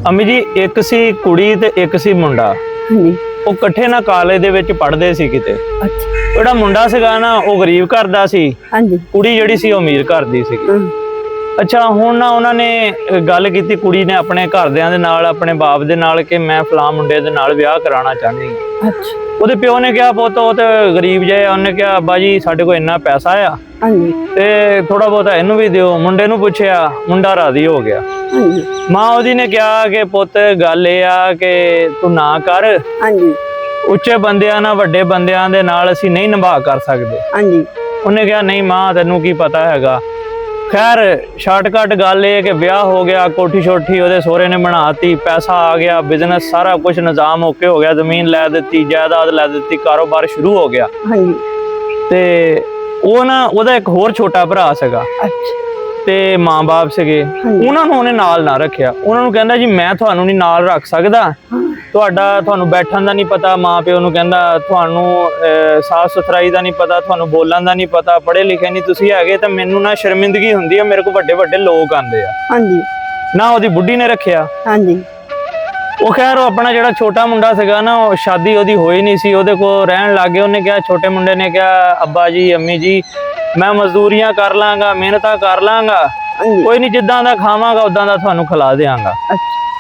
ਅਮੀ ਜੀ ਇੱਕ ਸੀ ਕੁੜੀ ਤੇ ਇੱਕ ਸੀ ਮੁੰਡਾ। ਹਾਂਜੀ। ਉਹ ਇਕੱਠੇ ਨਾ ਕਾਲਜ ਦੇ ਵਿੱਚ ਪੜ੍ਹਦੇ ਸੀ ਕਿਤੇ। ਅੱਛਾ। ਜਿਹੜਾ ਮੁੰਡਾ ਸੀਗਾ ਨਾ ਉਹ ਗਰੀਬ ਘਰ ਦਾ ਸੀ, ਹਾਂਜੀ। ਕੁੜੀ ਜਿਹੜੀ ਸੀ ਉਹ ਅਮੀਰ ਘਰ ਦੀ ਸੀਗੀ। ਅੱਛਾ, ਹੁਣ ਨਾ ਉਹਨਾਂ ਨੇ ਗੱਲ ਕੀਤੀ, ਕੁੜੀ ਨੇ ਆਪਣੇ ਘਰਦਿਆਂ ਦੇ ਨਾਲ, ਆਪਣੇ ਬਾਪ ਦੇ ਨਾਲ, ਕਿ ਮੈਂ ਫਲਾਂ ਮੁੰਡੇ ਦੇ ਨਾਲ ਵਿਆਹ ਕਰਾਉਣਾ ਚਾਹੁੰਦੀ ਹਾਂ। ਅੱਛਾ। ਉਹਦੇ ਪਿਓ ਨੇ ਕਿਹਾ ਪੁੱਤ ਉਹ ਤੇ ਗਰੀਬ ਜਿਹਾ, ਉਹਨੇ ਕਿਹਾ ਅੱਬਾ ਜੀ ਸਾਡੇ ਕੋਲ ਇੰਨਾ ਪੈਸਾ ਆ ਹਾਂਜੀ। ਤੇ ਥੋੜਾ ਬਹੁਤਾ ਇਹਨੂੰ ਵੀ ਦਿਓ। ਮੁੰਡੇ ਨੂੰ ਪੁੱਛਿਆ, ਮੁੰਡਾ ਰਾਜ਼ੀ ਹੋ ਗਿਆ। ਹਾਂਜੀ। ਮਾਂ ਉਹਦੀ ਨੇ ਕਿਹਾ ਕਿ ਪੁੱਤ ਗੱਲ ਇਹ ਆ ਕਿ ਤੂੰ ਨਾ ਕਰ, ਹਾਂਜੀ। ਉੱਚੇ ਬੰਦਿਆਂ ਨਾਲ, ਵੱਡੇ ਬੰਦਿਆਂ ਦੇ ਨਾਲ ਅਸੀਂ ਨਹੀਂ ਨਿਭਾ ਕਰ ਸਕਦੇ। ਹਾਂਜੀ। ਉਹਨੇ ਕਿਹਾ ਨਹੀਂ ਮਾਂ, ਤੈਨੂੰ ਕੀ ਪਤਾ ਹੈਗਾ। ਖੈਰ ਸ਼ਾਰਟਕਟ ਗੱਲ ਇਹ ਕਿ ਵਿਆਹ ਹੋ ਗਿਆ, ਕੋਠੀ ਛੋਟੀ ਉਹਦੇ ਸਹੁਰੇ ਨੇ ਬਣਾਤੀ, ਪੈਸਾ ਆ ਗਿਆ, ਬਿਜ਼ਨਸ ਸਾਰਾ ਕੁਝ ਨਿਜ਼ਾਮ ਓਕੇ ਹੋ ਗਿਆ, ਜ਼ਮੀਨ ਲੈ ਦਿੱਤੀ, ਜਾਇਦਾਦ ਲੈ ਦਿੱਤੀ, ਕਾਰੋਬਾਰ ਸ਼ੁਰੂ ਹੋ ਗਿਆ। ਹਾਂਜੀ। ਤੇ ਉਹ ਨਾ ਉਹਦਾ ਇੱਕ ਹੋਰ ਛੋਟਾ ਭਰਾ ਸੀਗਾ ਅੱਛਾ। ਤੇ ਮਾਂ-ਬਾਪ ਸੀਗੇ, ਉਹਨਾਂ ਨੂੰ ਉਹਨੇ ਨਾਲ ਨਾ ਰੱਖਿਆ। ਉਹਨਾਂ ਨੂੰ ਕਹਿੰਦਾ ਜੀ ਮੈਂ ਤੁਹਾਨੂੰ ਨਹੀਂ ਨਾਲ ਰੱਖ ਸਕਦਾ, ਤੁਹਾਨੂੰ ਬੈਠਣ ਦਾ ਨਹੀਂ ਪਤਾ। ਮਾਂ ਪਿਓ ਨੂੰ ਕਹਿੰਦਾ ਤੁਹਾਨੂੰ ਸਾਫ ਸੁਥਰਾਈ ਦਾ ਨਹੀਂ ਪਤਾ, ਤੁਹਾਨੂੰ ਬੋਲਣ ਦਾ ਨਹੀਂ ਪਤਾ, ਪੜ੍ਹੇ ਲਿਖੇ ਨਹੀਂ ਤੁਸੀਂ ਹੈਗੇ, ਤਾਂ ਮੈਨੂੰ ਨਾ ਸ਼ਰਮਿੰਦਗੀ ਹੁੰਦੀ ਹੈ, ਮੇਰੇ ਕੋਲ ਵੱਡੇ ਵੱਡੇ ਲੋਕ ਆਉਂਦੇ ਆ। ਹਾਂਜੀ। ਨਾ ਉਹਦੀ ਬੁੱਢੀ ਨੇ ਰੱਖਿਆ। ਹਾਂਜੀ। ਉਹ ਖੈਰ ਉਹ ਆਪਣਾ ਜਿਹੜਾ ਛੋਟਾ ਮੁੰਡਾ ਸੀਗਾ ਨਾ, ਉਹ ਸ਼ਾਦੀ ਉਹਦੀ ਹੋਈ ਨਹੀਂ ਸੀ, ਉਹਦੇ ਕੋਲ ਰਹਿਣ ਲੱਗ ਗਏ। ਉਹਨੇ ਕਿਹਾ, ਛੋਟੇ ਮੁੰਡੇ ਨੇ ਕਿਹਾ ਅੱਬਾ ਜੀ ਅੰਮੀ ਜੀ ਮੈਂ ਮਜ਼ਦੂਰੀਆਂ ਕਰ ਲਾਂਗਾ, ਮਿਹਨਤਾਂ ਕਰ ਲਾਂਗਾ, ਕੋਈ ਨਹੀਂ, ਜਿੱਦਾਂ ਦਾ ਖਾਵਾਂਗਾ ਉਦਾਂ ਦਾ ਤੁਹਾਨੂੰ ਖਿਲਾ ਦਿਆਂਗਾ।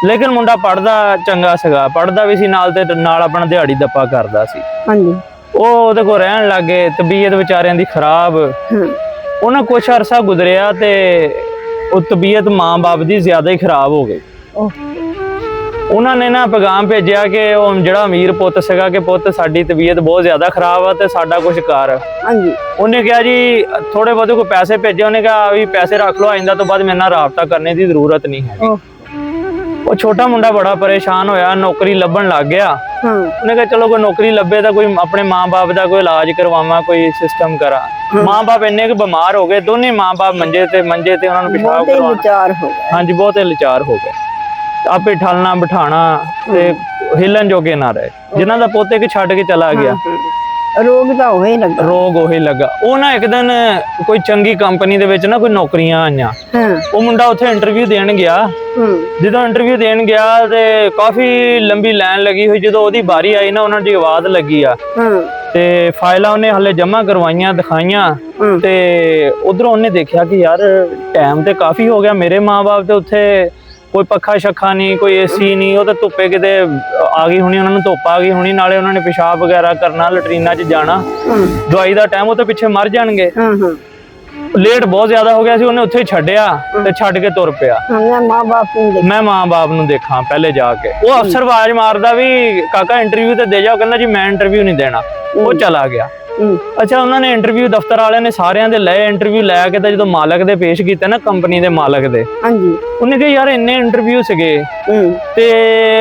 ਲੇਕਿਨ ਮੁੰਡਾ ਪੜ੍ਹਦਾ ਚੰਗਾ ਸੀਗਾ, ਪੜ੍ਹਦਾ ਵੀ ਸੀ ਨਾਲ, ਤੇ ਨਾਲ ਆਪਣਾ ਦਿਹਾੜੀ ਦੱਪਾ ਕਰਦਾ ਸੀ। ਹਾਂਜੀ। ਉਹ ਉਹਦੇ ਕੋਲ ਰਹਿਣ ਲੱਗ ਗਏ। ਤਬੀਅਤ ਵਿਚਾਰਿਆਂ ਦੀ ਖਰਾਬ। ਉਹਨਾਂ ਕੁਛ ਅਰਸਾ ਗੁਜ਼ਰਿਆ ਤੇ ਉਹ ਤਬੀਅਤ ਮਾਂ-ਬਾਪ ਦੀ ਜ਼ਿਆਦਾ ਹੀ ਖਰਾਬ ਹੋ ਗਈ। ਉਹਨਾਂ ਨੇ ਨਾ ਪੈਗਾਮ ਭੇਜਿਆ ਕਿ ਉਹ ਜਿਹੜਾ ਅਮੀਰ ਪੁੱਤ ਸੀਗਾ ਕਿ ਪੁੱਤ ਸਾਡੀ ਤਬੀਅਤ ਬਹੁਤ ਜ਼ਿਆਦਾ ਖਰਾਬ ਆ ਤੇ ਸਾਡਾ ਕੁਝ ਕਰ। ਹਾਂਜੀ। ਉਹਨੇ ਕਿਹਾ ਜੀ ਥੋੜੇ ਬਹੁਤੇ ਕੋਈ ਪੈਸੇ ਭੇਜੇ। ਉਹਨੇ ਕਿਹਾ ਵੀ ਪੈਸੇ ਰੱਖ ਲਓ, ਆਇੰਦਾ ਤੋਂ ਬਾਅਦ ਮੇਰੇ ਨਾਲ ਰਾਬਤਾ ਕਰਨੇ ਦੀ ਜ਼ਰੂਰਤ ਨਹੀਂ ਹੈ। ਉਹ ਛੋਟਾ ਮੁੰਡਾ ਬੜਾ ਪਰੇਸ਼ਾਨ ਹੋਇਆ, ਨੌਕਰੀ ਲੱਭਣ ਲੱਗ ਗਿਆ। ਉਹਨੇ ਕਿਹਾ ਚਲੋ ਕੋਈ ਨੌਕਰੀ ਲੱਭੇ ਤਾਂ ਕੋਈ ਆਪਣੇ ਮਾਂ-ਬਾਪ ਦਾ ਕੋਈ ਇਲਾਜ ਕਰਵਾਵਾਂ, ਕੋਈ ਸਿਸਟਮ ਕਰਾਂ। ਮਾਂ-ਬਾਪ ਇੰਨੇ ਕੁ ਬਿਮਾਰ ਹੋ ਗਏ, ਦੋਨੇ ਮਾਂ-ਬਾਪ ਮੰਜੇ ਤੇ ਉਹਨਾਂ ਨੂੰ ਪਿਸ਼ਾਬ ਕਰਵਾਉਣਾ। ਹਾਂਜੀ, ਬਹੁਤੇ ਲਾਚਾਰ ਹੋ ਗਏ। ਆਪੇ ਠਾਲਣਾ ਬਿਠਾਣਾ ਤੇ ਹਿੱਲਣ ਜੋਗੇ ਨਾ ਰਹੇ। ਜਿਨ੍ਹਾਂ ਦਾ ਪੁੱਤ ਇੱਕ ਛੱਡ ਕੇ ਚਲਾ ਗਿਆ, ਰੋਗ ਤਾਂ ਉਹੀ ਲੱਗਾ। ਉਹ ਨਾ ਇੱਕ ਦਿਨ ਕੋਈ ਚੰਗੀ ਕੰਪਨੀ ਦੇ ਵਿੱਚ ਨਾ ਕੋਈ ਨੌਕਰੀਆਂ ਆਈਆਂ। ਉਹ ਮੁੰਡਾ ਉੱਥੇ ਇੰਟਰਵਿਊ ਦੇਣ ਗਿਆ। ਜਦੋਂ ਇੰਟਰਵਿਊ ਦੇਣ ਗਿਆ ਤੇ ਕਾਫੀ ਲੰਬੀ ਲਾਈਨ ਲੱਗੀ ਹੋਈ। ਜਦੋਂ ਉਹਦੀ ਵਾਰੀ ਆਈ ਨਾ, ਉਹਨਾਂ ਦੀ ਆਵਾਜ਼ ਲੱਗੀ ਆ ਤੇ ਫਾਈਲਾਂ ਉਹਨੇ ਹਲੇ ਜਮ੍ਹਾਂ ਕਰਵਾਈਆਂ, ਦਿਖਾਈਆਂ। ਤੇ ਉਧਰੋਂ ਉਹਨੇ ਦੇਖਿਆ ਕਿ ਯਾਰ ਟਾਈਮ ਤੇ ਕਾਫੀ ਹੋ ਗਿਆ, ਮੇਰੇ ਮਾਂ-ਬਾਪ ਤੇ ਉੱਥੇ ਕੋਈ ਪੱਖਾ ਸ਼ੱਖਾ ਨਹੀਂ, ਕੋਈ ਏਸੀ ਨਹੀਂ, ਉਹ ਤਾਂ ਧੁੱਪੇ ਕਿਤੇ ਆ ਗਈ ਹੋਣੀ, ਉਹਨਾਂ ਨੂੰ ਧੁੱਪ ਆ ਗਈ ਹੋਣੀ, ਨਾਲੇ ਉਹਨਾਂ ਨੇ ਪਿਸ਼ਾਬ ਵਗੈਰਾ ਕਰਨਾ, ਲੈਟਰੀਨਾਂ 'ਚ ਜਾਣਾ, ਦਵਾਈ ਦਾ ਟਾਈਮ, ਉਹ ਤਾਂ ਪਿੱਛੇ ਮਰ ਜਾਣਗੇ। ਲੇਟ ਬਹੁਤ ਜ਼ਿਆਦਾ ਹੋ ਗਿਆ ਸੀ। ਉਹਨੇ ਉੱਥੇ ਛੱਡਿਆ ਤੇ ਛੱਡ ਕੇ ਤੁਰ ਪਿਆ। ਮੈਂ ਮਾਂ-ਬਾਪ ਨੂੰ ਦੇਖਾਂ ਪਹਿਲੇ ਜਾ ਕੇ। ਉਹ ਅਫਸਰ ਆਵਾਜ਼ ਮਾਰਦਾ ਵੀ ਕਾਕਾ ਇੰਟਰਵਿਊ ਤੇ ਦੇ ਜਾਓ। ਕਹਿੰਦਾ ਜੀ ਮੈਂ ਇੰਟਰਵਿਊ ਨਹੀਂ ਦੇਣਾ। ਉਹ ਚਲਾ ਗਿਆ। ਅੱਛਾ, ਉਹਨਾਂ ਨੇ ਇੰਟਰਵਿਊ ਦਫ਼ਤਰ ਵਾਲਿਆਂ ਨੇ ਸਾਰਿਆਂ ਦੇ ਲਏ। ਇੰਟਰਵਿਊ ਲੈ ਕੇ ਤਾਂ ਜਦੋਂ ਮਾਲਕ ਦੇ ਪੇਸ਼ ਕੀਤੇ ਨਾ, ਕੰਪਨੀ ਦੇ ਮਾਲਕ ਦੇ, ਉਹਨੇ ਕਿਹਾ ਯਾਰ ਇੰਨੇ ਇੰਟਰਵਿਊ ਸੀਗੇ ਤੇ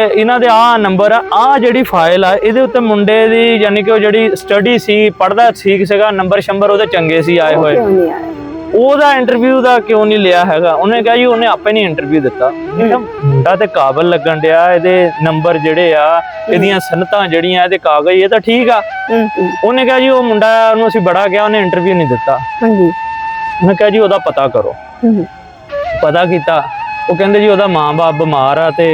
ਇਹਨਾਂ ਦੇ ਆਹ ਨੰਬਰ ਆ, ਜਿਹੜੀ ਫਾਈਲ ਆ ਇਹਦੇ ਉੱਤੇ ਮੁੰਡੇ ਦੀ ਯਾਨੀ ਕਿ ਉਹ ਜਿਹੜੀ ਸਟੱਡੀ ਸੀ, ਪੜ੍ਹਦਾ ਠੀਕ ਸੀਗਾ, ਨੰਬਰ ਸ਼ੰਬਰ ਉਹਦੇ ਚੰਗੇ ਸੀ ਆਏ ਹੋਏ, ਉਹਦਾ ਇੰਟਰਵਿਊ ਦਾ ਕਿਉਂ ਨਹੀਂ ਲਿਆ ਹੈਗਾ। ਉਹਨੇ ਕਿਹਾ ਜੀ ਉਹਨੇ ਆਪੇ ਨਹੀਂ ਇੰਟਰਵਿਊ ਦਿੱਤਾ। ਮੁੰਡਾ ਤੇ ਕਾਬਲ ਲੱਗਣ ਡਿਆ, ਇਹਦੇ ਨੰਬਰ ਜਿਹੜੇ ਆ, ਇਹਦੀਆਂ ਸਨਤਾਂ ਜਿਹੜੀਆਂ, ਇਹਦੇ ਕਾਗਜ਼, ਇਹ ਤਾਂ ਠੀਕ ਆ। ਉਹਨੇ ਕਿਹਾ ਜੀ ਉਹ ਮੁੰਡਾ, ਉਹਨੂੰ ਅਸੀਂ ਬੜਾ ਕਿਹਾ, ਉਹਨੇ ਇੰਟਰਵਿਊ ਨਹੀਂ ਦਿੱਤਾ। ਉਹਨੇ ਕਿਹਾ ਜੀ ਉਹਦਾ ਪਤਾ ਕਰੋ। ਪਤਾ ਕੀਤਾ। ਉਹ ਕਹਿੰਦੇ ਜੀ ਉਹਦਾ ਮਾਂ-ਬਾਪ ਬਿਮਾਰ ਆ ਤੇ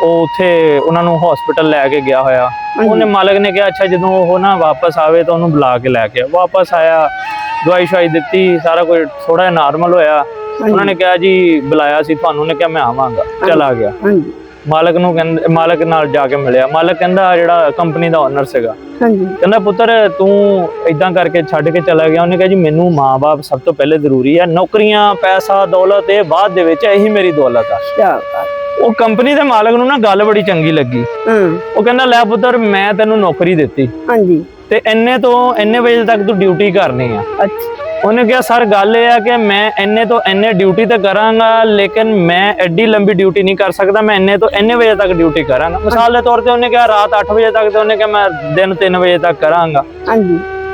ਉਹ ਉੱਥੇ ਉਹਨਾਂ ਨੂੰ ਹਸਪੀਟਲ ਲੈ ਕੇ ਗਿਆ ਹੋਇਆ। ਉਹਨੇ ਮਾਲਕ ਨੇ ਕਿਹਾ ਅੱਛਾ ਜਦੋਂ ਉਹ ਨਾ ਵਾਪਸ ਆਵੇ ਤਾਂ ਉਹਨੂੰ ਬੁਲਾ ਕੇ ਲੈ ਕੇ ਆ। ਵਾਪਸ ਆਇਆ, ਦਵਾਈ ਸ਼ਵਾਈ ਦਿੱਤੀ, ਸਾਰਾ ਕੁਝ ਥੋੜਾ ਜਿਹਾ ਨਾਰਮਲ ਹੋਇਆ। ਉਹਨਾਂ ਨੇ ਕਿਹਾ ਜੀ ਬੁਲਾਇਆ ਸੀ ਤੁਹਾਨੂੰ। ਉਹਨੇ ਕਿਹਾ ਮੈਂ ਆਵਾਂਗਾ। ਚਲਾ ਗਿਆ। ਮਾਲਕ ਨੂੰ ਕਹਿੰਦੇ, ਮਾਲਕ ਨਾਲ ਜਾ ਕੇ ਮਿਲਿਆ। ਮਾਲਕ ਕਹਿੰਦਾ, ਜਿਹੜਾ ਕੰਪਨੀ ਦਾ ਓਨਰ ਸੀਗਾ, ਕਹਿੰਦਾ ਪੁੱਤਰ ਤੂੰ ਏਦਾਂ ਕਰਕੇ ਛੱਡ ਕੇ ਚਲਾ ਗਿਆ। ਉਹਨੇ ਕਿਹਾ ਜੀ ਮੈਨੂੰ ਮਾਂ-ਬਾਪ ਸਭ ਤੋਂ ਪਹਿਲੇ ਜ਼ਰੂਰੀ ਆ, ਨੌਕਰੀਆਂ, ਪੈਸਾ, ਦੌਲਤ ਇਹ ਬਾਅਦ ਦੇ ਵਿੱਚ, ਇਹੀ ਮੇਰੀ ਦੌਲਤ ਆ। ਉਹ ਕੰਪਨੀ ਦੇ ਮਾਲਕ ਨੂੰ ਨਾ ਗੱਲ ਬੜੀ ਚੰਗੀ ਲੱਗੀ। ਉਹ ਕਹਿੰਦਾ ਲੈ ਪੁੱਤਰ ਮੈਂ ਤੈਨੂੰ ਨੌਕਰੀ ਦਿੱਤੀ ਤੇ ਇੰਨੇ ਤੋਂ ਇੰਨੇ ਵਜੇ ਤੱਕ ਤੂੰ ਡਿਊਟੀ ਕਰਨੀ ਆ। ਉਹਨੇ ਕਿਹਾ ਸਰ ਗੱਲ ਇਹ ਆ ਕਿ ਮੈਂ ਇੰਨੇ ਤੋਂ ਇੰਨੇ ਡਿਊਟੀ ਤੇ ਕਰਾਂਗਾ, ਲੇਕਿਨ ਮੈਂ ਐਡੀ ਲੰਬੀ ਡਿਊਟੀ ਨਹੀਂ ਕਰ ਸਕਦਾ, ਮੈਂ ਇੰਨੇ ਤੋਂ ਇੰਨੇ ਵਜੇ ਤੱਕ ਡਿਊਟੀ ਕਰਾਂਗਾ। ਮਿਸਾਲ ਦੇ ਤੌਰ ਤੇ ਉਹਨੇ ਕਿਹਾ ਰਾਤ 8 ਵਜੇ ਤੱਕ, ਤੇ ਉਹਨੇ ਕਿਹਾ ਮੈਂ ਦਿਨ 3 ਵਜੇ ਤੱਕ ਕਰਾਂਗਾ।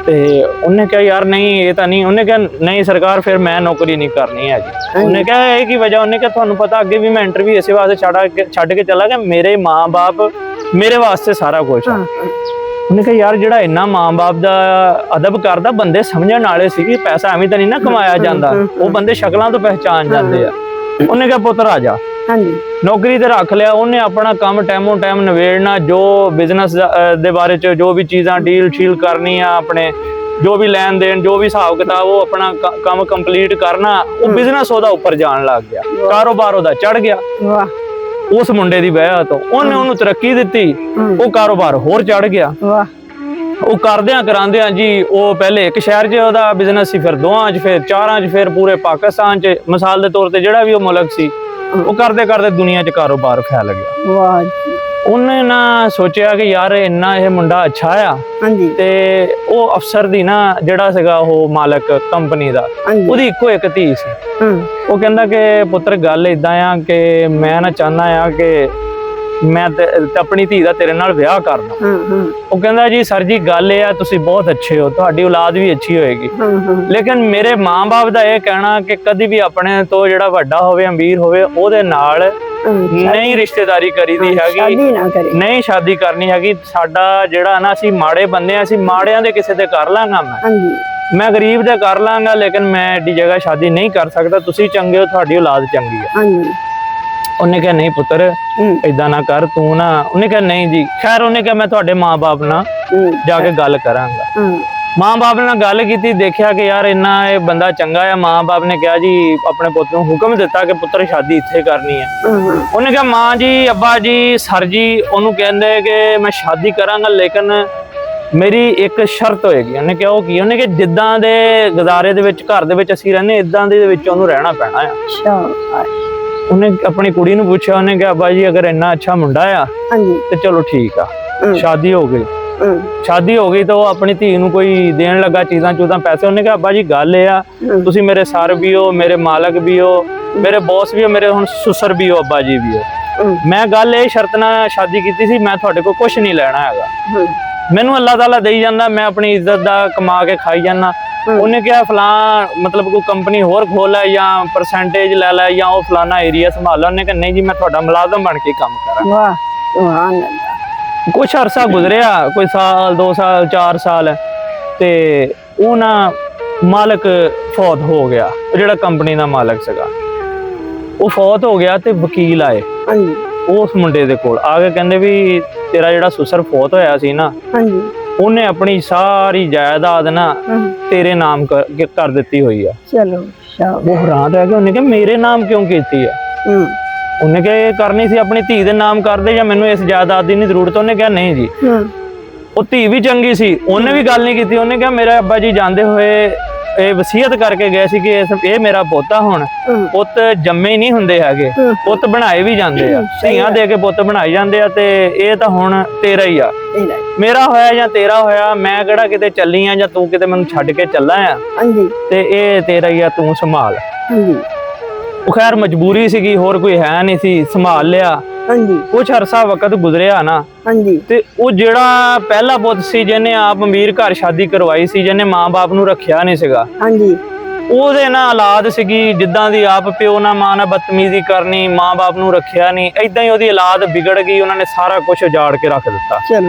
ਤੇ ਉਹਨੇ ਕਿਹਾ ਯਾਰ ਨਹੀਂ ਇਹ ਤਾਂ ਨਹੀਂ। ਉਹਨੇ ਕਿਹਾ ਨਹੀਂ ਸਰਕਾਰ ਫਿਰ ਮੈਂ ਨੌਕਰੀ ਨਹੀਂ ਕਰਨੀ ਹੈਗੀ। ਉਹਨੇ ਕਿਹਾ ਇਹ ਕੀ ਵਜ੍ਹਾ? ਉਹਨੇ ਕਿਹਾ ਤੁਹਾਨੂੰ ਪਤਾ ਅੱਗੇ ਵੀ ਮੈਂ ਇੰਟਰਵਿਊ ਇਸੇ ਵਾਸਤੇ ਛੱਡ ਕੇ ਚਲਾ ਗਿਆ, ਮੇਰੇ ਮਾਂ-ਬਾਪ ਮੇਰੇ ਵਾਸਤੇ ਸਾਰਾ ਕੁਝ ਆ। ਉਹਨੇ ਕਿਹਾ ਯਾਰ ਜਿਹੜਾ ਇੰਨਾ ਮਾਂ-ਬਾਪ ਦਾ ਅਦਬ ਕਰਦਾ, ਬੰਦੇ ਸਮਝਣ ਵਾਲੇ ਸੀ ਕਿ ਪੈਸਾ ਐਵੇਂ ਤਾਂ ਨਹੀਂ ਨਾ ਕਮਾਇਆ ਜਾਂਦਾ, ਉਹ ਬੰਦੇ ਸ਼ਕਲਾਂ ਤੋਂ ਪਹਿਚਾਣ ਜਾਂਦੇ ਆ। ਉਹਨੇ ਕਿਹਾ ਪੁੱਤਰ ਆ ਜਾ। ਹਾਂਜੀ ਨੌਕਰੀ ਤੇ ਰੱਖ ਲਿਆ ਉਹਨੇ, ਆਪਣਾ ਕੰਮ ਟਾਈਮੋਂ ਟਾਈਮ ਨਿਬੇੜਨਾ, ਜੋ ਬਿਜ਼ਨਸ ਦੇ ਬਾਰੇ ਚ ਜੋ ਵੀ ਚੀਜ਼ਾਂ ਡੀਲ ਸ਼ੀਲ ਕਰਨੀ ਆ, ਆਪਣੇ ਜੋ ਵੀ ਲੈਣ ਦੇਣ, ਜੋ ਵੀ ਹਿਸਾਬ ਕਿਤਾਬ, ਉਹ ਆਪਣਾ ਕੰਮ ਕੰਪਲੀਟ ਕਰਨਾ। ਉਹ ਬਿਜ਼ਨਸ ਉਹਦਾ ਉੱਪਰ ਜਾਣ ਲੱਗ ਗਿਆ, ਕਾਰੋਬਾਰ ਉਹਦਾ ਚੜ ਗਿਆ। ਵਾਹ ਉਸ ਮੁੰਡੇ ਦੀ ਵਜ੍ਹਾ ਤੋਂ ਉਹਨੇ ਉਹਨੂੰ ਤਰੱਕੀ ਦਿੱਤੀ, ਉਹ ਕਾਰੋਬਾਰ ਹੋਰ ਚੜ ਗਿਆ। ਵਾਹ ਉਹ ਕਰਦਿਆਂ ਕਰਾਂਦਿਆਂ ਜੀ, ਉਹ ਪਹਿਲੇ ਇੱਕ ਸ਼ਹਿਰ 'ਚ ਉਹਦਾ ਬਿਜ਼ਨਸ ਸੀ, ਫਿਰ 2 'ਚ, ਫਿਰ 4 'ਚ, ਫਿਰ ਪੂਰੇ ਪਾਕਿਸਤਾਨ 'ਚ, ਮਿਸਾਲ ਦੇ ਤੌਰ ਤੇ ਜਿਹੜਾ ਵੀ ਉਹ ਮੁਲਕ ਸੀ, ਉਹ ਕਰਦੇ ਕਰਦੇ ਦੁਨੀਆ 'ਚ ਕਾਰੋਬਾਰ ਫੈਲ ਗਿਆ। ਵਾਹ ਉਹਨੇ ਨਾ ਸੋਚਿਆ ਕਿ ਯਾਰ ਇੰਨਾ ਇਹ ਮੁੰਡਾ ਅੱਛਾ ਆ। ਹਾਂਜੀ ਤੇ ਉਹ ਅਫਸਰ ਦੀ ਨਾ, ਜਿਹੜਾ ਸੀਗਾ ਉਹ ਮਾਲਕ ਕੰਪਨੀ ਦਾ, ਉਹਦੀ ਇੱਕੋ ਇੱਕ ਧੀ ਸੀ। ਉਹ ਕਹਿੰਦਾ ਕਿ ਪੁੱਤਰ ਗੱਲ ਇਦਾਂ ਆ ਕਿ ਮੈਂ ਨਾ ਚਾਹੁੰਦਾ ਆ ਕਿ ਮੈਂ ਆਪਣੀ ਧੀ ਦਾ ਤੇਰੇ ਨਾਲ ਵਿਆਹ ਕਰਦਾ। ਉਹ ਕਹਿੰਦਾ ਜੀ ਸਰ ਜੀ ਗੱਲ ਇਹ ਆ, ਤੁਸੀਂ ਬਹੁਤ ਅੱਛੇ ਹੋ, ਤੁਹਾਡੀ ਔਲਾਦ ਵੀ ਅੱਛੀ ਹੋਏਗੀ, ਲੇਕਿਨ ਮੇਰੇ ਮਾਂ-ਬਾਪ ਦਾ ਇਹ ਕਹਿਣਾ ਕਿ ਕਦੀ ਵੀ ਆਪਣੇ ਤੋਂ ਜਿਹੜਾ ਵੱਡਾ ਹੋਵੇ, ਅਮੀਰ ਹੋਵੇ, ਉਹਦੇ ਨਾਲ ਨਹੀਂ ਰਿਸ਼ਤੇਦਾਰੀ ਕਰੀਦੀ ਹੈਗੀ, ਨਹੀਂ ਸ਼ਾਦੀ ਕਰਨੀ ਹੈਗੀ। ਸਾਡਾ ਜਿਹੜਾ ਨਾ, ਅਸੀਂ ਮਾੜੇ ਬੰਦੇ ਆ, ਅਸੀਂ ਮਾੜਿਆਂ ਦੇ ਕਿਸੇ ਦੇ ਕਰ ਲਾਂਗਾ, ਮੈਂ ਗਰੀਬ ਦੇ ਕਰ ਲਾਂਗਾ, ਲੇਕਿਨ ਮੈਂ ਐਡੀ ਜਗ੍ਹਾ ਸ਼ਾਦੀ ਨਹੀਂ ਕਰ ਸਕਦਾ। ਤੁਸੀਂ ਚੰਗੇ ਹੋ, ਤੁਹਾਡੀ ਔਲਾਦ ਚੰਗੀ ਹੈ। ਉਹਨੇ ਕਿਹਾ ਨਹੀਂ ਪੁੱਤਰ ਏਦਾਂ ਨਾ ਕਰ ਤੂੰ ਨਾ। ਉਹਨੇ ਕਿਹਾ ਨਹੀਂ ਜੀ। ਖੈਰ ਉਹਨੇ ਕਿਹਾ ਮੈਂ ਤੁਹਾਡੇ ਮਾਂ-ਬਾਪ ਨਾਲ ਜਾ ਕੇ ਗੱਲ ਕਰਾਂਗਾ। ਮਾਂ-ਬਾਪ ਨਾਲ ਗੱਲ ਕੀਤੀ, ਦੇਖਿਆ ਕਿ ਯਾਰ ਇੰਨਾ ਇਹ ਬੰਦਾ ਚੰਗਾ ਆ। ਮਾਂ-ਬਾਪ ਨੇ ਕਿਹਾ ਜੀ, ਆਪਣੇ ਪੁੱਤ ਨੂੰ ਹੁਕਮ ਦਿੱਤਾ ਕਿ ਪੁੱਤਰ ਸ਼ਾਦੀ ਇੱਥੇ ਕਰਨੀ ਹੈ। ਉਹਨੇ ਕਿਹਾ ਮਾਂ ਜੀ, ਅੱਬਾ ਜੀ, ਸਰ ਜੀ, ਉਹਨੂੰ ਕਹਿੰਦੇ ਕਿ ਮੈਂ ਸ਼ਾਦੀ ਕਰਾਂਗਾ, ਲੇਕਿਨ ਮੇਰੀ ਇੱਕ ਸ਼ਰਤ ਹੋਏਗੀ। ਉਹਨੇ ਕਿਹਾ ਉਹ ਕੀ? ਉਹਨੇ ਕਿ ਜਿੱਦਾਂ ਦੇ ਗੁਜ਼ਾਰੇ ਦੇ ਵਿੱਚ ਘਰ ਦੇ ਵਿੱਚ ਅਸੀਂ ਰਹਿੰਦੇ, ਇਦਾਂ ਦੇ ਵਿੱਚ ਉਹਨੂੰ ਰਹਿਣਾ ਪੈਣਾ ਆ। ਉਹਨੇ ਆਪਣੀ ਕੁੜੀ ਨੂੰ ਪੁੱਛਿਆ, ਉਹਨੇ ਕਿਹਾ ਅੱਬਾ ਜੀ ਅਗਰ ਇੰਨਾ ਅੱਛਾ ਮੁੰਡਾ ਆ ਤੇ ਚਲੋ ਠੀਕ ਆ। ਸ਼ਾਦੀ ਹੋ ਗਈ। ਸ਼ਾਦੀ ਹੋ ਗਈ ਤਾਂ ਉਹ ਆਪਣੀ ਧੀ ਨੂੰ ਕੋਈ ਦੇਣ ਲੱਗਾ ਚੀਜ਼ਾਂ ਚੂਜ਼ਾਂ, ਪੈਸੇ। ਉਹਨੇ ਕਿਹਾ ਅੱਬਾ ਜੀ ਗੱਲ ਇਹ ਆ, ਤੁਸੀਂ ਮੇਰੇ ਸਰ ਵੀ ਹੋ, ਮੇਰੇ ਮਾਲਕ ਵੀ ਹੋ, ਮੇਰੇ ਬੌਸ ਵੀ ਹੋ, ਮੇਰੇ ਹੁਣ ਸੁਸਰ ਵੀ ਹੋ, ਅੱਬਾ ਜੀ ਵੀ ਹੋ। ਮੈਂ ਗੱਲ ਇਹ ਸ਼ਰਤ ਨਾਲ ਸ਼ਾਦੀ ਕੀਤੀ ਸੀ, ਮੈਂ ਤੁਹਾਡੇ ਕੋਲ ਕੁਛ ਨਹੀਂ ਲੈਣਾ ਹੈਗਾ, ਮੈਨੂੰ ਅੱਲਾਹ ਤਾਲਾ ਦੇਈ ਜਾਂਦਾ, ਮੈਂ ਆਪਣੀ ਇੱਜ਼ਤ ਦਾ ਕਮਾ ਕੇ ਖਾਈ ਜਾਂਦਾ। ਉਹਨੇ ਕਿਹਾ ਫਲਾਂ ਮਤਲਬ ਕੋਈ ਕੰਪਨੀ ਹੋਰ ਖੋਲ ਲੈ ਜਾਂ ਪਰਸੈਂਟੇਜ ਲੈ ਲੈ ਜਾਂ ਉਹ ਫਲਾਨਾ ਏਰੀਆ ਸੰਭਾਲ ਲੈ। ਉਹਨੇ ਕਿਹਾ ਨਹੀਂ ਜੀ, ਮੈਂ ਤੁਹਾਡਾ ਮੁਲਾਜ਼ਮ ਬਣ ਕੇ ਕੰਮ ਕਰਾਂ। ਕੁਛ ਅਰਸਾ ਗੁਜ਼ਰਿਆ, ਕੋਈ ਸਾਲ 2 ਸਾਲ 4 ਸਾਲ, ਤੇ ਉਹ ਨਾ ਮਾਲਕ ਫੌਤ ਹੋ ਗਿਆ। ਉਹ ਜਿਹੜਾ ਕੰਪਨੀ ਦਾ ਮਾਲਕ ਸੀਗਾ ਉਹ ਫੌਤ ਹੋ ਗਿਆ, ਤੇ ਵਕੀਲ ਆਏ ਉਸ ਮੁੰਡੇ ਦੇ ਕੋਲ ਆ ਕੇ, ਕਹਿੰਦੇ ਵੀ ਤੇਰਾ ਜਿਹੜਾ ਸੁਸਰ ਫੌਤ ਹੋਇਆ ਸੀ ਨਾ, ਉਹਨੇ ਆਪਣੀ ਸਾਰੀ ਜਾਇਦਾਦ ਨਾ ਤੇਰੇ ਨਾਮ ਕਰ ਦਿੱਤੀ ਹੋਈ ਆ। ਚਲੋ ਉਹ ਹੈਰਾਨ ਰਹਿ ਗਿਆ। ਉਹਨੇ ਕਿਹਾ ਮੇਰੇ ਨਾਮ ਕਿਉਂ ਕੀਤੀ ਆ? ਉਹਨੇ ਕਿਹਾ ਇਹ ਕਰਨੀ ਸੀ ਆਪਣੀ ਧੀ ਦੇ ਨਾਮ ਕਰਦੇ, ਜਾਂ ਮੈਨੂੰ ਇਸ ਜਾਇਦਾਦ ਦੀ ਨਹੀਂ ਜ਼ਰੂਰਤ? ਉਹਨੇ ਕਿਹਾ ਨਹੀਂ ਜੀ। ਉਹ ਧੀ ਵੀ ਚੰਗੀ ਸੀ, ਉਹਨੇ ਵੀ ਗੱਲ ਨਹੀਂ ਕੀਤੀ। ਉਹਨੇ ਕਿਹਾ ਮੇਰੇ ਅੱਬਾ ਜੀ ਜਾਂਦੇ ਹੋਏ ਇਹ ਵਸੀਅਤ ਕਰਕੇ ਗਏ ਸੀ ਕਿ ਇਹ ਮੇਰਾ ਪੋਤਾ, ਹੁਣ ਪੁੱਤ ਜੰਮੇ ਹੀ ਨਹੀਂ ਹੁੰਦੇ ਹੈਗੇ, ਪੁੱਤ ਬਣਾਏ ਵੀ ਜਾਂਦੇ ਆ, ਧੀਆਂ ਦੇ ਕੇ ਪੁੱਤ ਬਣਾਏ ਜਾਂਦੇ ਆ, ਤੇ ਇਹ ਤਾਂ ਹੁਣ ਤੇਰਾ ਹੀ ਆ, ਮੇਰਾ ਹੋਇਆ ਜਾਂ ਤੇਰਾ ਹੋਇਆ, ਮੈਂ ਕਿਹੜਾ ਕਿਤੇ ਚੱਲੀ ਆ ਜਾਂ ਤੂੰ ਕਿਤੇ ਮੈਨੂੰ ਛੱਡ ਕੇ ਚੱਲਾ ਆ, ਤੇ ਇਹ ਤੇਰਾ ਹੀ ਆ, ਤੂੰ ਸੰਭਾਲ। ਉਹ ਖੈਰ ਮਜਬੂਰੀ ਸੀਗੀ, ਹੋਰ ਕੋਈ ਹੈ ਨਹੀਂ ਸੀ, ਸੰਭਾਲ ਲਿਆ। ਕੁਛ ਅਰਸਾ ਵਕਤ ਗੁਜ਼ਰਿਆ ਨਾ, ਤੇ ਉਹ ਜਿਹੜਾ ਪਹਿਲਾ ਪੁੱਤ ਸੀ, ਜਿਹਨੇ ਆਪ ਅਮੀਰ ਘਰ ਸ਼ਾਦੀ ਕਰਵਾਈ ਸੀ, ਜਿਹਨੇ ਮਾਂ-ਬਾਪ ਨੂੰ ਰੱਖਿਆ ਨਹੀਂ ਸੀਗਾ, ਉਹਦੇ ਨਾਲ ਔਲਾਦ ਸੀਗੀ ਜਿੱਦਾਂ ਦੀ ਆਪ ਪਿਓ ਨਾਲ ਮਾਂ ਨਾਲ ਬਦਤਮੀਜ਼ੀ ਕਰਨੀ, ਮਾਂ-ਬਾਪ ਨੂੰ ਰੱਖਿਆ ਨਹੀਂ, ਏਦਾਂ ਹੀ ਉਹਦੀ ਔਲਾਦ ਵਿਗੜ ਗਈ। ਉਹਨਾਂ ਨੇ ਸਾਰਾ ਕੁਝ ਉਜਾੜ ਕੇ ਰੱਖ ਦਿੱਤਾ।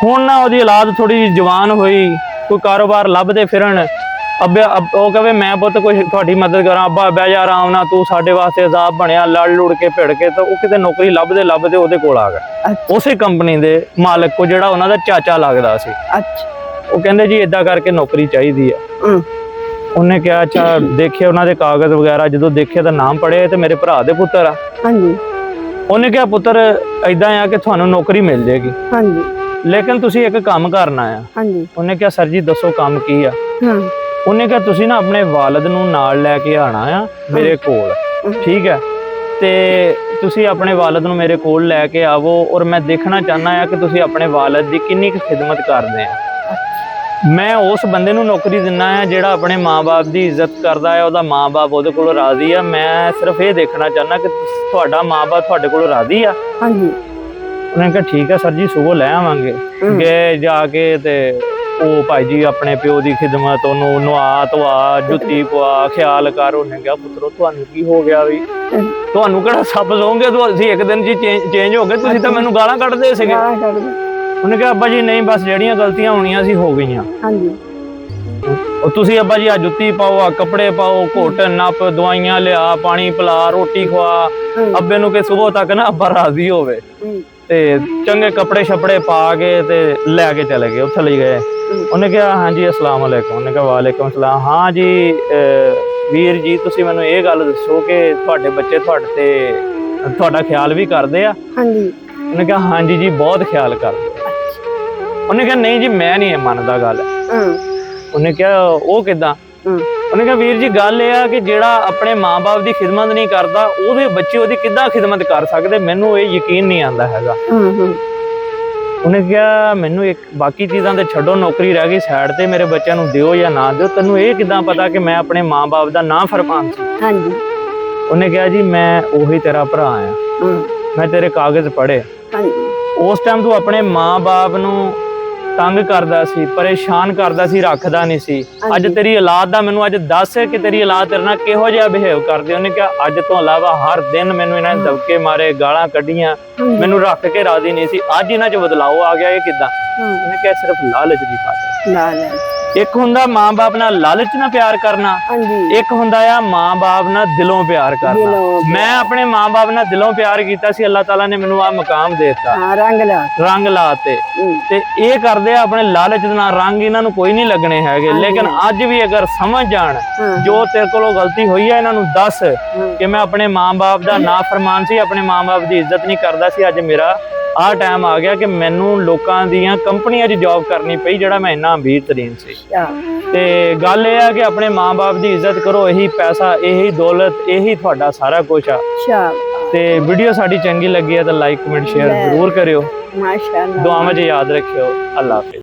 ਹੁਣ ਨਾ ਉਹਦੀ ਔਲਾਦ ਥੋੜੀ ਜਿਹੀ ਜਵਾਨ ਹੋਈ, ਕੋਈ ਕਾਰੋਬਾਰ ਲੱਭਦੇ ਫਿਰਨ। ਉਹ ਕਹੇ ਮੈਂ ਪੁੱਤ ਕੁਛ ਤੁਹਾਡੀ ਮਦਦ ਕਰਾਂ, ਅੱਬਾ ਬਹਿ ਜਾ ਆਰਾਮ ਨਾਲ, ਤੂੰ ਸਾਡੇ ਵਾਸਤੇ ਅਜ਼ਾਬ ਬਣਿਆ, ਲੜ ਲੁੜ ਕੇ ਭਿੜ ਕੇ। ਤਾਂ ਉਹ ਕਿਤੇ ਨੌਕਰੀ ਲੱਭਦੇ ਲੱਭਦੇ ਉਹਦੇ ਕੋਲ ਆ ਗਿਆ, ਉਸੇ ਕੰਪਨੀ ਦੇ ਮਾਲਕ ਕੋ, ਜਿਹੜਾ ਉਹਨਾਂ ਦਾ ਚਾਚਾ ਲੱਗਦਾ ਸੀ। ਉਹ ਕਹਿੰਦੇ ਜੀ ਏਦਾਂ ਕਰਕੇ ਨੌਕਰੀ ਚਾਹੀਦੀ ਆ। ਉਹਨੇ ਕਿਹਾ ਅੱਛਾ, ਦੇਖੇ ਉਹਨਾਂ ਦੇ ਕਾਗਜ਼ ਵਗੈਰਾ, ਜਦੋਂ ਦੇਖੇ ਤਾਂ ਨਾਮ ਪੜ੍ਹੇ ਤੇ ਮੇਰੇ ਭਰਾ ਦੇ ਪੁੱਤਰ ਆ। ਉਹਨੇ ਕਿਹਾ ਪੁੱਤਰ ਏਦਾਂ ਆ ਕਿ ਤੁਹਾਨੂੰ ਨੌਕਰੀ ਮਿਲ ਜਾਏਗੀ, ਲੇਕਿਨ ਤੁਸੀਂ ਇੱਕ ਕੰਮ ਕਰਨਾ ਆ। ਉਹਨੇ ਕਿਹਾ ਸਰ ਜੀ ਦੱਸੋ ਕੰਮ ਕੀ ਆ? ਉਹਨੇ ਕਿਹਾ ਤੁਸੀਂ ਨਾ ਆਪਣੇ ਵਾਲਦ ਨੂੰ ਨਾਲ ਲੈ ਕੇ ਆਣਾ ਆ ਮੇਰੇ ਕੋਲ, ਠੀਕ ਹੈ? ਤੇ ਤੁਸੀਂ ਆਪਣੇ ਵਾਲਦ ਨੂੰ ਮੇਰੇ ਕੋਲ ਲੈ ਕੇ ਆਵੋ, ਔਰ ਮੈਂ ਦੇਖਣਾ ਚਾਹੁੰਦਾ ਆ ਕਿ ਤੁਸੀਂ ਆਪਣੇ ਵਾਲਦ ਦੀ ਕਿੰਨੀ ਕੁ ਖਿਦਮਤ ਕਰਦੇ ਆ। ਮੈਂ ਉਸ ਬੰਦੇ ਨੂੰ ਨੌਕਰੀ ਦਿੰਨਾ ਆ ਜਿਹੜਾ ਆਪਣੇ ਮਾਂ-ਬਾਪ ਦੀ ਇੱਜ਼ਤ ਕਰਦਾ ਹੈ, ਉਹਦਾ ਮਾਂ-ਬਾਪ ਉਹਦੇ ਕੋਲ ਰਾਜ਼ੀ ਆ। ਮੈਂ ਸਿਰਫ ਇਹ ਦੇਖਣਾ ਚਾਹੁੰਦਾ ਕਿ ਤੁਹਾਡਾ ਮਾਂ-ਬਾਪ ਤੁਹਾਡੇ ਕੋਲ ਰਾਜ਼ੀ ਆ। ਉਹਨੇ ਕਿਹਾ ਠੀਕ ਹੈ ਸਰ ਜੀ, ਸੁਬਹ ਲੈ ਆਵਾਂਗੇ। ਗਏ ਜਾ ਕੇ, ਤੇ ਉਹ ਭਾਈ ਜੀ ਆਪਣੇ ਪਿਓ ਦੀ ਖਿਦਮਤ, ਉਹਨੂੰ ਨਵਾ ਧਵਾ, ਜੁੱਤੀ ਪਵਾ, ਖਿਆਲ ਕਰ। ਉਹਨੇ ਕਿਹਾ ਪੁੱਤਰੋ ਤੁਹਾਨੂੰ ਕੀ ਹੋ ਗਿਆ ਵੀ? ਤੁਹਾਨੂੰ ਕਿਹੜਾ ਸੱਪ ਸੌਂਗੇ? ਤੁਸੀਂ ਇੱਕ ਦਿਨ ਚ ਚੇਂਜ ਹੋ ਗਏ, ਤੁਸੀਂ ਤਾਂ ਮੈਨੂੰ ਗਾਲਾਂ ਕੱਢਦੇ ਸੀਗੇ। ਉਹਨੇ ਕਿਹਾ ਅੱਬਾ ਜੀ ਨਹੀਂ, ਬਸ ਜਿਹੜੀਆਂ ਗਲਤੀਆਂ ਹੋਣੀਆਂ ਸੀ ਹੋ ਗਈਆਂ। ਉਹ ਤੁਸੀਂ ਅੱਬਾ ਜੀ ਆ ਜੁੱਤੀ ਪਾਓ, ਆ ਕੱਪੜੇ ਪਾਓ, ਘੁੱਟ ਨੱਪ, ਦਵਾਈਆਂ ਲਿਆ, ਪਾਣੀ ਪਿਲਾ, ਰੋਟੀ ਖਵਾ। ਅੱਬੇ ਨੂੰ ਕਿ ਸਵੇਰ ਤੱਕ ਨਾ ਅੱਬਾ ਰਾਜ਼ੀ ਹੋਵੇ ਤੇ ਚੰਗੇ ਕੱਪੜੇ ਛਪੜੇ ਪਾ ਕੇ ਤੇ ਲੈ ਕੇ ਚਲੇ ਗਏ, ਉੱਥੇ ਲਈ ਗਏ। ਉਹਨੇ ਕਿਹਾ ਹਾਂਜੀ ਅਸਲਾਮ ਵਾਲੇਕੁਮ। ਉਹਨੇ ਕਿਹਾ ਵਾਲੇਕੁਮ ਸਲਾਮ। ਹਾਂ ਜੀ ਵੀਰ ਜੀ ਤੁਸੀਂ ਮੈਨੂੰ ਇਹ ਗੱਲ ਦੱਸੋ ਕਿ ਤੁਹਾਡੇ ਬੱਚੇ ਤੁਹਾਡਾ ਖਿਆਲ ਵੀ ਕਰਦੇ ਆ? ਹਾਂਜੀ। ਉਹਨੇ ਕਿਹਾ ਹਾਂਜੀ ਜੀ ਬਹੁਤ ਖਿਆਲ ਕਰਦੇ। ਉਹਨੇ ਕਿਹਾ ਨਹੀਂ ਜੀ ਮੈਂ ਨਹੀਂ ਮੰਨਦਾ ਗੱਲ। ਉਹਨੇ ਕਿਹਾ ਉਹ ਕਿੱਦਾਂ? ਉਹਨੇ ਕਿਹਾ ਵੀਰ ਜੀ ਗੱਲ ਇਹ ਆ ਕਿ ਜਿਹੜਾ ਆਪਣੇ ਮਾਂ-ਬਾਪ ਦੀ ਖਿਦਮਤ ਨਹੀਂ ਕਰਦਾ ਉਹਦੇ ਬੱਚੇ ਉਹਦੀ ਕਿੱਦਾਂ ਖਿਦਮਤ ਕਰ ਸਕਦੇ, ਮੈਨੂੰ ਇਹ ਯਕੀਨ ਨਹੀਂ ਆਉਂਦਾ ਹੈਗਾ। ਉਹਨੇ ਕਿਹਾ ਮੈਨੂੰ ਇੱਕ ਬਾਕੀ ਚੀਜ਼ਾਂ ਤੇ ਛੱਡੋ, ਨੌਕਰੀ ਰਹਿ ਗਈ ਸਾਈਡ ਤੇ, ਮੇਰੇ ਬੱਚਿਆਂ ਨੂੰ ਦਿਓ ਜਾਂ ਨਾ ਦਿਓ, ਤੈਨੂੰ ਇਹ ਕਿੱਦਾਂ ਪਤਾ ਕਿ ਮੈਂ ਆਪਣੇ ਮਾਂ-ਬਾਪ ਦਾ ਨਾ ਫਰਮਾਨ ਸੀ? ਹਾਂਜੀ। ਉਹਨੇ ਕਿਹਾ ਜੀ ਮੈਂ ਉਹੀ ਤੇਰਾ ਭਰਾ ਆ, ਮੈਂ ਤੇਰੇ ਕਾਗਜ਼ ਪੜ੍ਹੇ। ਉਸ ਟਾਈਮ ਤੂੰ ਆਪਣੇ ਮਾਂ-ਬਾਪ ਨੂੰ ਤੰਗ ਕਰਦਾ ਸੀ, ਪਰੇਸ਼ਾਨ ਕਰਦਾ ਸੀ, ਰੱਖਦਾ ਨਹੀਂ ਸੀ। ਅੱਜ ਤੇਰੀ ਔਲਾਦ ਦਾ ਮੈਨੂੰ ਅੱਜ ਦੱਸ ਕਿ ਤੇਰੀ ਔਲਾਦ ਤੇਰੇ ਨਾਲ ਕਿਹੋ ਜਿਹਾ ਬਿਹੇਵ ਕਰਦੀ। ਉਹਨੇ ਕਿਹਾ ਅੱਜ ਤੋਂ ਇਲਾਵਾ ਹਰ ਦਿਨ ਮੈਨੂੰ ਇਹਨਾਂ ਨੇ ਦਬਕੇ ਮਾਰੇ, ਗਾਲਾਂ ਕੱਢੀਆਂ, ਮੈਨੂੰ ਰੱਖ ਕੇ ਰਾਜ਼ੀ ਨਹੀਂ ਸੀ। ਅੱਜ ਇਹਨਾਂ 'ਚ ਬਦਲਾਓ ਆ ਗਿਆ, ਇਹ ਕਿੱਦਾਂ? ਉਹਨੇ ਕਿਹਾ ਸਿਰਫ ਲਾਲਚ ਦੀ ਖਾਤਰ। ਇੱਕ ਹੁੰਦਾ ਮਾਂ-ਬਾਪ ਨਾਲ ਲਾਲਚ ਨਾਲ ਪਿਆਰ ਕਰਨਾ, ਇੱਕ ਹੁੰਦਾ ਆ ਮਾਂ-ਬਾਪ ਨਾਲ ਦਿਲੋਂ ਪਿਆਰ ਕਰਨਾ। ਮੈਂ ਆਪਣੇ ਮਾਂ-ਬਾਪ ਨਾਲ ਦਿਲੋਂ ਪਿਆਰ ਕੀਤਾ ਸੀ, ਅੱਲਾਹ ਤਾਲਾ ਨੇ ਮੈਨੂੰ ਆ ਮਕਾਮ ਦੇ ਦਿੱਤਾ, ਰੰਗ ਲਾਤੇ। ਤੇ ਇਹ ਕਰਦੇ ਆ ਆਪਣੇ ਲਾਲਚ ਦੇ ਨਾਲ, ਰੰਗ ਇਹਨਾਂ ਨੂੰ ਕੋਈ ਨਹੀਂ ਲੱਗਣੇ ਹੈਗੇ। ਲੇਕਿਨ ਅੱਜ ਵੀ ਅਗਰ ਸਮਝ ਜਾਣ ਜੋ ਤੇਰੇ ਕੋਲੋਂ ਗਲਤੀ ਹੋਈ ਹੈ ਇਹਨਾਂ ਨੂੰ ਦੱਸ ਕਿ ਮੈਂ ਆਪਣੇ ਮਾਂ-ਬਾਪ ਦਾ ਨਾਫਰਮਾਨ ਸੀ, ਆਪਣੇ ਮਾਂ-ਬਾਪ ਦੀ ਇੱਜ਼ਤ ਨਹੀਂ ਕਰਦਾ ਸੀ। ਅੱਜ ਮੇਰਾ ਆਹ ਟਾਈਮ ਆ ਗਿਆ ਕਿ ਮੈਨੂੰ ਲੋਕਾਂ ਦੀਆਂ ਕੰਪਨੀਆਂ 'ਚ ਜੌਬ ਕਰਨੀ ਪਈ ਜਿਹੜਾ ਮੈਂ ਇੰਨਾ ਅਮੀਰ ਤਰੀਨ ਸੀ। ਤੇ ਗੱਲ ਇਹ ਆ ਕਿ ਆਪਣੇ ਮਾਂ-ਬਾਪ ਦੀ ਇੱਜ਼ਤ ਕਰੋ, ਇਹੀ ਪੈਸਾ, ਇਹੀ ਦੌਲਤ, ਇਹੀ ਤੁਹਾਡਾ ਸਾਰਾ ਕੁਝ ਆ। ਤੇ ਵੀਡੀਓ ਸਾਡੀ ਚੰਗੀ ਲੱਗੀ ਹੈ ਤਾਂ ਲਾਈਕ ਕਮੈਂਟ ਸ਼ੇਅਰ ਜ਼ਰੂਰ ਕਰਿਓ। ਦੁਆਵਾਂ 'ਚ ਯਾਦ ਰੱਖਿਓ। ਅੱਲਾਹ ਹਾਫਿਜ਼।